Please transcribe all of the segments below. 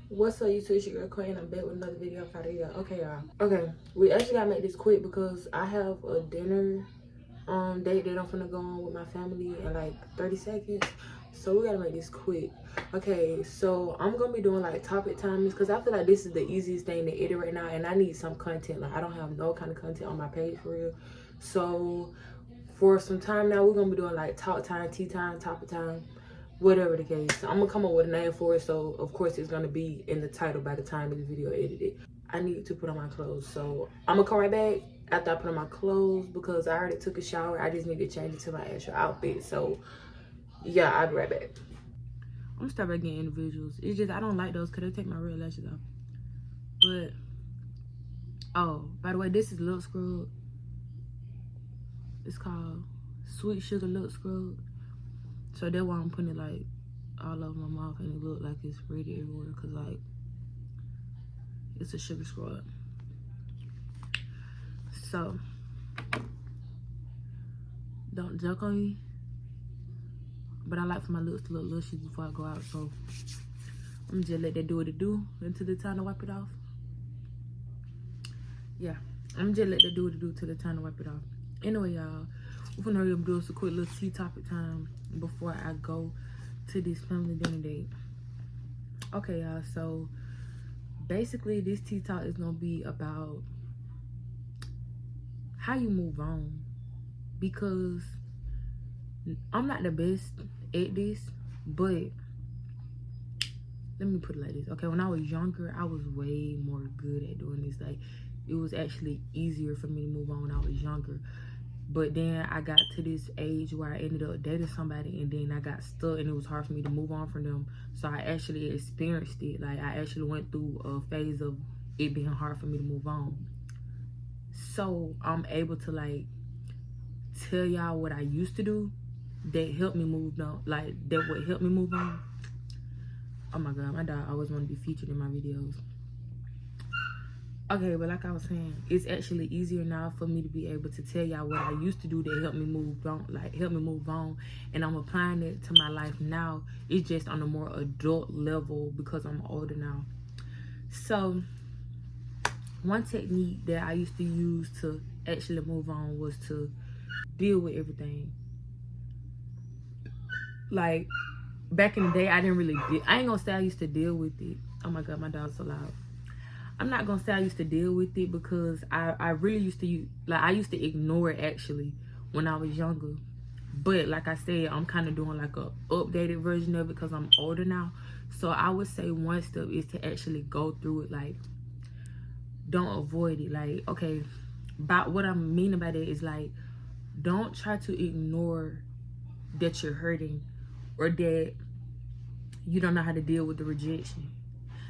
What's up, YouTube? It's your girl Queen. I'm back with another video for y'all. Okay, y'all. Okay, we actually gotta make this quick because I have a dinner date that I'm finna go on with my family in like 30 seconds. So we gotta make this quick. Okay, so I'm gonna be doing like topic timings because I feel like this is the easiest thing to edit right now, and I need some content. Like I don't have no kind of content on my page for real. So for some time now, we're gonna be doing like talk time, tea time, topic time, whatever the case. I'm gonna come up with a name for it, so of course it's gonna be in the title by the time of the video edited. I need to put on my clothes, so I'm gonna come right back after I put on my clothes because I already took a shower. I just need to change it to my actual outfit. So yeah, I'll be right back. I'm gonna start by getting individuals. It's just I don't like those because they take my real lashes off. But oh, by the way, this is lip scrub. It's called Sweet Sugar Lip Scrub. So that's why I'm putting it like all over my mouth and it look like it's ready everywhere because like it's a sugar scrub. So don't joke on me, but I like for my lips to look luscious before I go out. So I'm just let that do what it do until the time to wipe it off. Yeah, I'm just let that do what it do till the time to wipe it off. Anyway, y'all, we're gonna hurry up and do us a quick little tea topic time before I go to this family dinner date. Okay, y'all, so basically this tea talk is gonna be about how you move on, because I'm not the best at this, but let me put it like this. Okay, when I was younger, I was way more good at doing this. Like it was actually easier for me to move on when I was younger. But then I got to this age where I ended up dating somebody and then I got stuck and it was hard for me to move on from them. So I actually experienced it. Like I actually went through a phase of it being hard for me to move on. So I'm able to like tell y'all what I used to do that helped me move on. Like that would help me move on. Oh my God, my dog always want to be featured in my videos. Okay, but like I was saying, it's actually easier now for me to be able to tell y'all what I used to do that helped me move on, and I'm applying it to my life now. It's just on a more adult level because I'm older now. So one technique that I used to use to actually move on was to deal with everything. Like back in the day, I ain't gonna say I used to deal with it. Oh my God, my dog's so loud. I'm not gonna say I used to deal with it because I really used to I used to ignore it actually when I was younger. But like I said, I'm kind of doing like a updated version of it because I'm older now. So I would say one step is to actually go through it. Like don't avoid it. Like okay, about what I mean about it is like don't try to ignore that you're hurting or that you don't know how to deal with the rejection.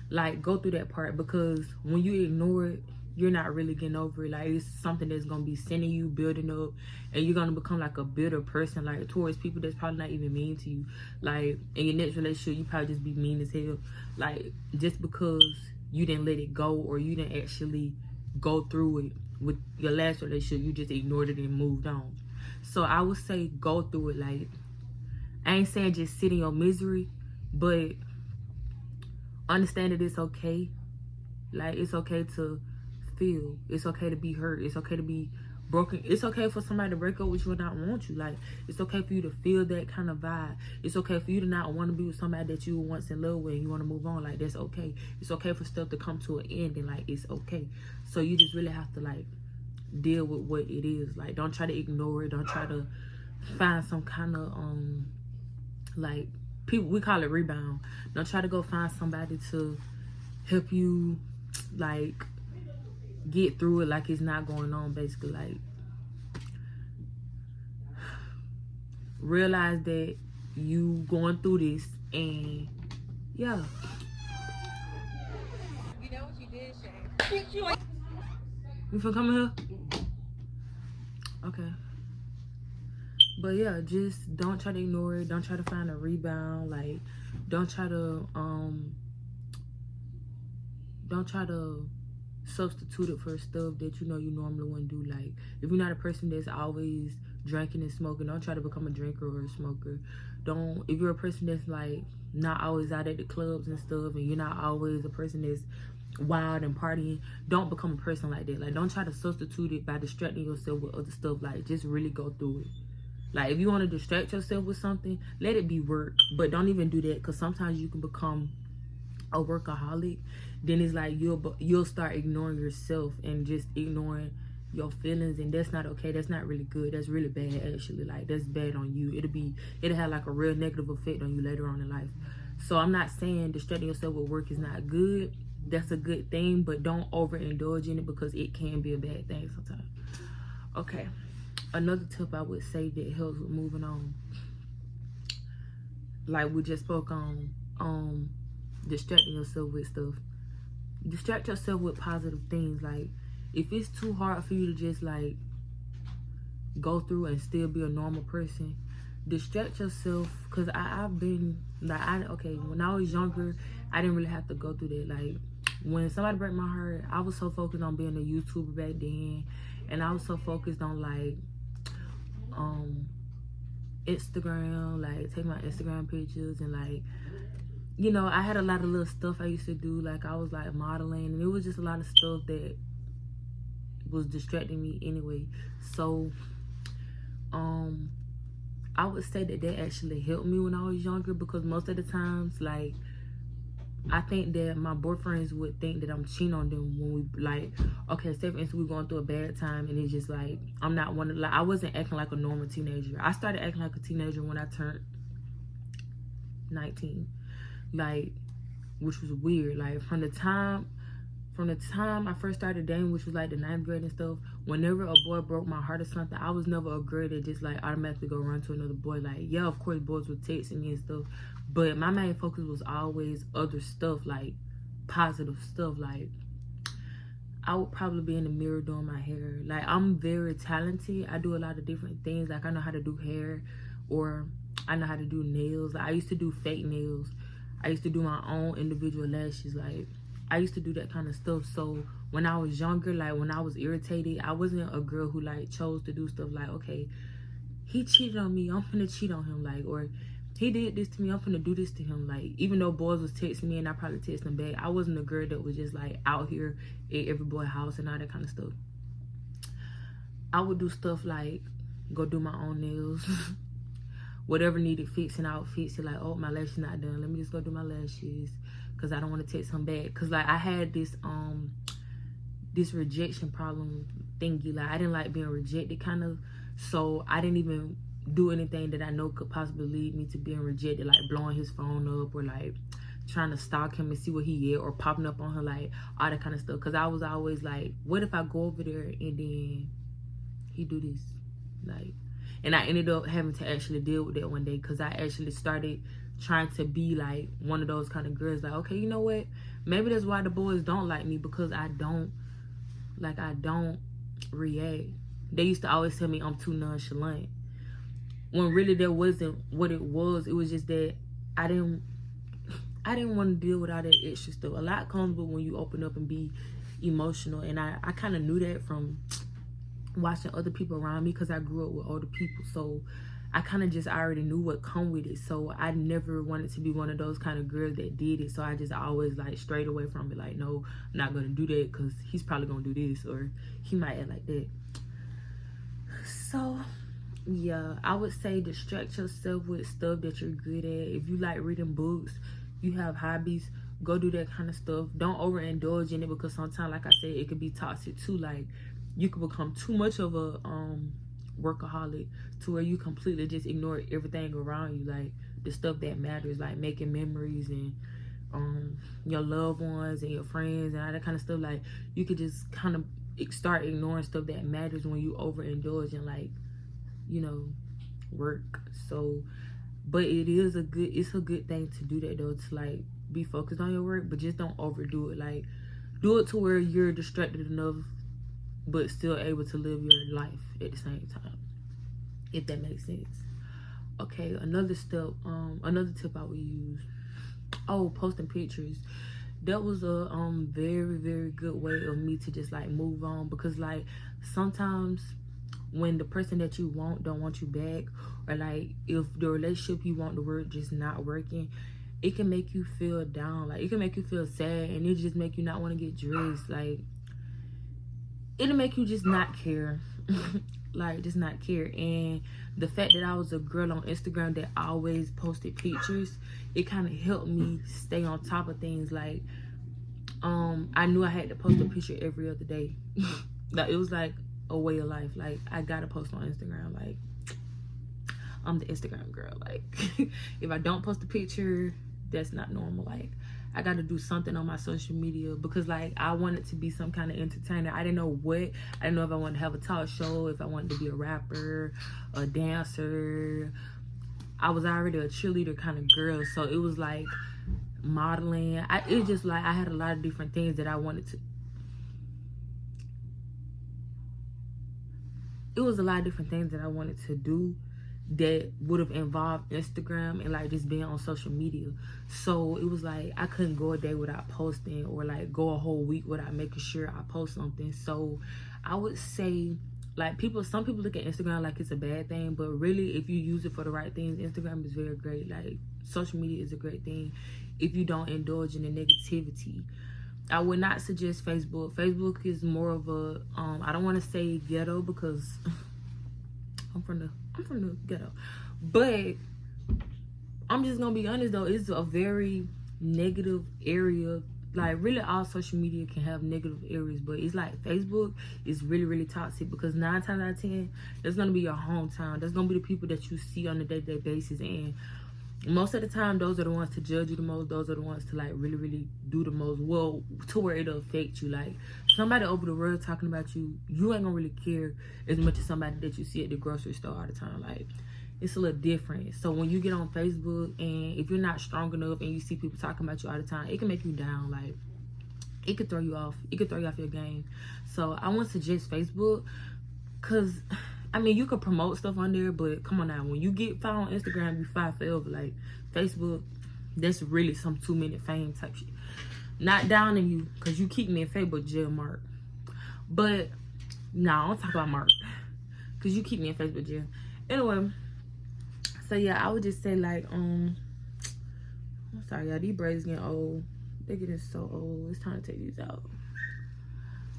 Like go through that part, because when you ignore it, you're not really getting over it. Like it's something that's gonna be sending you, building up, and you're gonna become like a bitter person, like towards people that's probably not even mean to you. Like in your next relationship, you probably just be mean as hell. Like just because you didn't let it go or you didn't actually go through it with your last relationship, you just ignored it and moved on. So I would say go through it. Like I ain't saying just sit in your misery, but understand that it's okay. Like it's okay to feel. It's okay to be hurt. It's okay to be broken. It's okay for somebody to break up with you and not want you. Like it's okay for you to feel that kind of vibe. It's okay for you to not want to be with somebody that you were once in love with and you want to move on. Like that's okay. It's okay for stuff to come to an end and like it's okay. So you just really have to like deal with what it is. Like don't try to ignore it. Don't try to find some kind of like people, we call it rebound. Don't try to go find somebody to help you like get through it like it's not going on. Basically, like realize that you going through this and yeah. You know what you did, Shay? You feel coming here? Okay. But yeah, just don't try to ignore it. Don't try to find a rebound. Like don't try to substitute it for stuff that you know you normally wouldn't do. Like if you're not a person that's always drinking and smoking, don't try to become a drinker or a smoker. Don't, if you're a person that's like not always out at the clubs and stuff, and you're not always a person that's wild and partying, don't become a person like that. Like, don't try to substitute it by distracting yourself with other stuff. Like, just really go through it. Like, if you want to distract yourself with something, let it be work, but don't even do that, because sometimes you can become a workaholic. Then it's like you'll start ignoring yourself and just ignoring your feelings, and that's not okay. That's not really good. That's really bad, actually. Like, that's bad on you. It'll have like a real negative effect on you later on in life. So I'm not saying distracting yourself with work is not good. That's a good thing, but don't overindulge in it, because it can be a bad thing sometimes. Okay, another tip I would say that helps with moving on, like we just spoke on distracting yourself with stuff. Distract yourself with positive things. Like, if it's too hard for you to just like go through and still be a normal person, distract yourself. Because I've been like, when I was younger, I didn't really have to go through that. Like, when somebody broke my heart, I was so focused on being a YouTuber back then, and I was so focused on like Instagram, like take my Instagram pictures, and like, you know, I had a lot of little stuff I used to do. Like, I was like modeling, and it was just a lot of stuff that was distracting me anyway. So I would say that actually helped me when I was younger, because most of the times, like, I think that my boyfriends would think that I'm cheating on them when we, like, okay, say for instance, we're going through a bad time, and it's just like, I'm not one of, like, I wasn't acting like a normal teenager. I started acting like a teenager when I turned 19, like, which was weird. Like, from the time I first started dating, which was like the 9th grade and stuff, whenever a boy broke my heart or something, I was never a girl that just like automatically go run to another boy. Like, yeah, of course boys would text me and stuff, but my main focus was always other stuff, like positive stuff. Like, I would probably be in the mirror doing my hair. Like, I'm very talented. I do a lot of different things. Like, I know how to do hair, or I know how to do nails. Like, I used to do fake nails. I used to do my own individual lashes. Like, I used to do that kind of stuff. So when I was younger, like when I was irritated, I wasn't a girl who like chose to do stuff like, okay, he cheated on me, I'm finna cheat on him, like, or he did this to me, I'm finna do this to him. Like, even though boys was texting me and I probably text them back, I wasn't a girl that was just like out here at every boy's house and all that kind of stuff. I would do stuff like go do my own nails. Whatever needed fixing, I would fix it. Like, oh, my lashes not done, let me just go do my lashes, because I don't want to text him back. Because like, I had this rejection problem thingy. Like, I didn't like being rejected, kind of. So I didn't even do anything that I know could possibly lead me to being rejected, like blowing his phone up, or like trying to stalk him and see what he get, or popping up on her, like all that kind of stuff. Because I was always like, what if I go over there and then he do this? Like, and I ended up having to actually deal with that one day, because I actually started trying to be like one of those kind of girls. Like, okay, you know what? Maybe that's why the boys don't like me, because I don't react. They used to always tell me I'm too nonchalant, when really that wasn't what it was. It was just that I didn't want to deal with all that extra stuff. A lot comes with when you open up and be emotional, and I kind of knew that from watching other people around me, because I grew up with older people. So I kind of just already knew what come with it. So I never wanted to be one of those kind of girls that did it. So I just always like strayed away from it. Like, no, I'm not gonna do that, because he's probably gonna do this, or he might act like that. So yeah, I would say distract yourself with stuff that you're good at. If you like reading books, you have hobbies, go do that kind of stuff. Don't overindulge in it, because sometimes, like I said, it could be toxic too. Like, you could become too much of a workaholic, to where you completely just ignore everything around you, like the stuff that matters, like making memories and your loved ones and your friends and all that kind of stuff. Like, you could just kind of start ignoring stuff that matters when you overindulge in, like, you know, work. So, but it's a good thing to do that though, to like be focused on your work, but just don't overdo it. Like, do it to where you're distracted enough but still able to live your life at the same time, if that makes sense. Okay, another tip I would use, posting pictures. That was a very, very good way of me to just like move on, because like sometimes when the person that you want don't want you back, or like if the relationship you want to work just not working, it can make you feel down. Like, it can make you feel sad, and it just make you not want to get dressed. Like, it'll make you just not care. Like, just not care. And the fact that I was a girl on Instagram that always posted pictures, it kind of helped me stay on top of things. Like, I knew I had to post a picture every other day. Like, it was like a way of life. Like, I gotta post on Instagram. Like, I'm the Instagram girl. Like, if I don't post a picture, that's not normal. Like, I gotta do something on my social media, because like, I wanted to be some kind of entertainer. I didn't know what. I didn't know if I wanted to have a talk show, if I wanted to be a rapper, a dancer. I was already a cheerleader kind of girl, so it was like modeling. It was just like I had a lot of different things that I wanted to. It was a lot of different things that I wanted to do that would have involved Instagram and like just being on social media. So it was like I couldn't go a day without posting, or like go a whole week without making sure I post something. So I would say, like, some people look at Instagram like it's a bad thing, but really, if you use it for the right things, Instagram is very great. Like, social media is a great thing if you don't indulge in the negativity. I would not suggest Facebook. Facebook is more of a I don't want to say ghetto, because I'm from the ghetto, but I'm just gonna be honest though, it's a very negative area. Like, really, all social media can have negative areas, but it's like Facebook is really, really toxic, because 9 times out of 10, that's gonna be your hometown. That's gonna be the people that you see on a day-to-day basis, and most of the time, those are the ones to judge you the most. Those are the ones to like really, really do the most. Well, to where it'll affect you. Like, somebody over the world talking about you, you ain't gonna really care as much as somebody that you see at the grocery store all the time. Like, it's a little different. So when you get on Facebook, and if you're not strong enough and you see people talking about you all the time, it can make you down. Like, it could throw you off. It could throw you off your game. So I wouldn't suggest Facebook, because I mean, you could promote stuff on there, but come on now, when you get found on Instagram, you find forever. Like, Facebook, that's really some 2-minute fame type shit. Not downing you, because you keep me in Facebook jail, Mark. But nah, I don't talk about Mark, because you keep me in Facebook jail. Anyway, so yeah, I would just say, like, I'm sorry, y'all, these braids getting old. They're getting so old. It's time to take these out.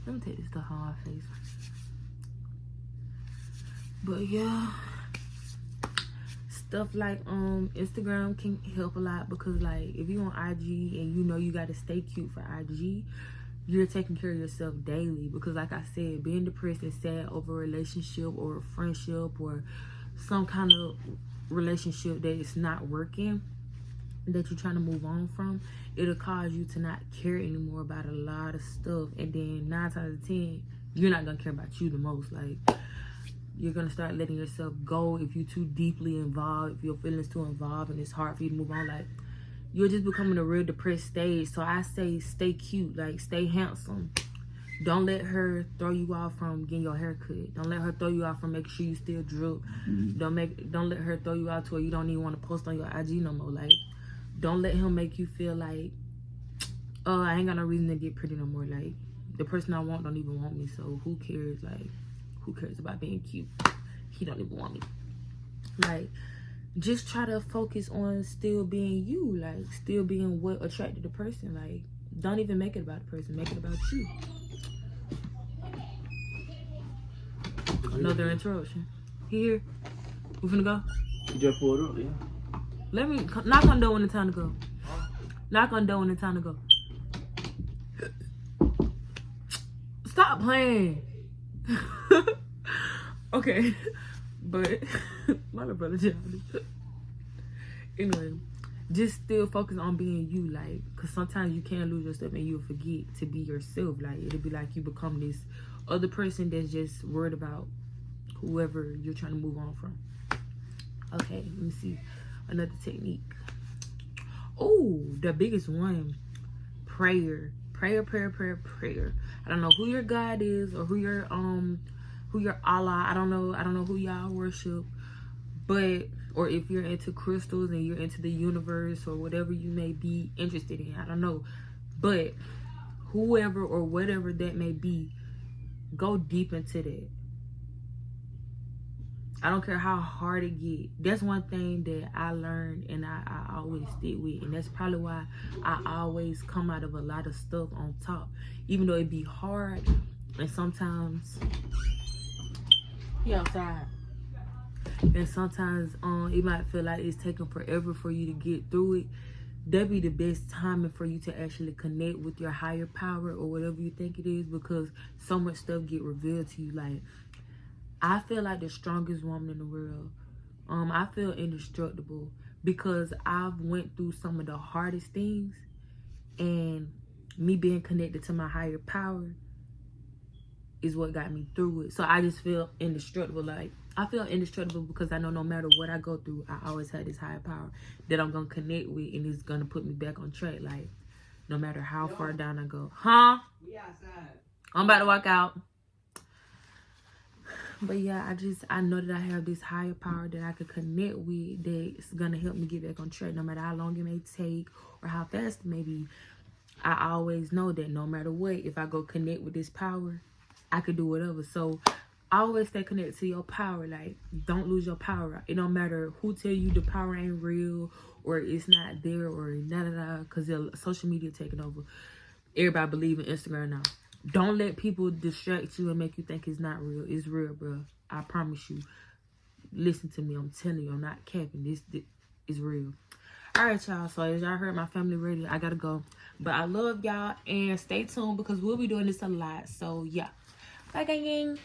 Let me take this stuff on my face. But yeah, stuff like Instagram can help a lot, because like, if you on IG and you know you got to stay cute for IG, you're taking care of yourself daily. Because like I said, being depressed and sad over a relationship or a friendship or some kind of relationship that is not working, that you're trying to move on from, it'll cause you to not care anymore about a lot of stuff. And then 9 times out of 10, you're not gonna care about you the most. Like, you're gonna start letting yourself go if you're too deeply involved, if your feelings too involved and it's hard for you to move on. Like, you're just becoming a real depressed stage. So I say stay cute, like, stay handsome. Don't let her throw you off from getting your hair cut. Don't let her throw you off from making sure you still drip. Don't let her throw you out to where you don't even want to post on your IG no more. Like, don't let him make you feel like, oh, I ain't got no reason to get pretty no more. Like, the person I want don't even want me, so who cares? Like, who cares about being cute? He don't even want me. Like, just try to focus on still being you. Like, still being what attracted the person. Like, don't even make it about the person. Make it about you. Another interruption. Here. We finna go? You just pulled up, yeah. Let me knock on the door when it's time to go. Knock on the door when it's time to go. Stop playing. Okay, but my little brother childish. Anyway, just still focus on being you, like, because sometimes you can lose yourself and you'll forget to be yourself. Like, it'll be like you become this other person that's just worried about whoever you're trying to move on from. Okay, let me see another technique. Oh, the biggest one, prayer. Prayer. I don't know who your God is, or who your Allah. I don't know who y'all worship, but, or if you're into crystals and you're into the universe or whatever you may be interested in, I don't know. But whoever or whatever that may be, go deep into that. I don't care how hard it get. That's one thing that I learned and I always stick with. And that's probably why I always come out of a lot of stuff on top. Even though it be hard and sometimes he outside. And sometimes it might feel like it's taking forever for you to get through it. That'd be the best timing for you to actually connect with your higher power or whatever you think it is, because so much stuff get revealed to you. Like, I feel like the strongest woman in the world. I feel indestructible because I've went through some of the hardest things, and me being connected to my higher power is what got me through it. So I just feel indestructible. Like, I feel indestructible because I know no matter what I go through, I always have this higher power that I'm gonna connect with, and it's gonna put me back on track. Like, no matter how far down I go. Huh? We outside. I'm about to walk out. But yeah, I know that I have this higher power that I could connect with that's gonna help me get back on track, no matter how long it may take or how fast it may be. I always know that no matter what, if I go connect with this power, I could do whatever. So I always stay connected to your power. Like, don't lose your power. It don't matter who tell you the power ain't real or it's not there or da-da-da, because social media taking over. Everybody believe in Instagram now. Don't let people distract you and make you think it's not real. It's real, bro. I promise you. Listen to me. I'm telling you. I'm not capping. This is real. All right, y'all. So as y'all heard, my family ready. I gotta go. But I love y'all, and stay tuned because we'll be doing this a lot. So yeah. Bye, gang.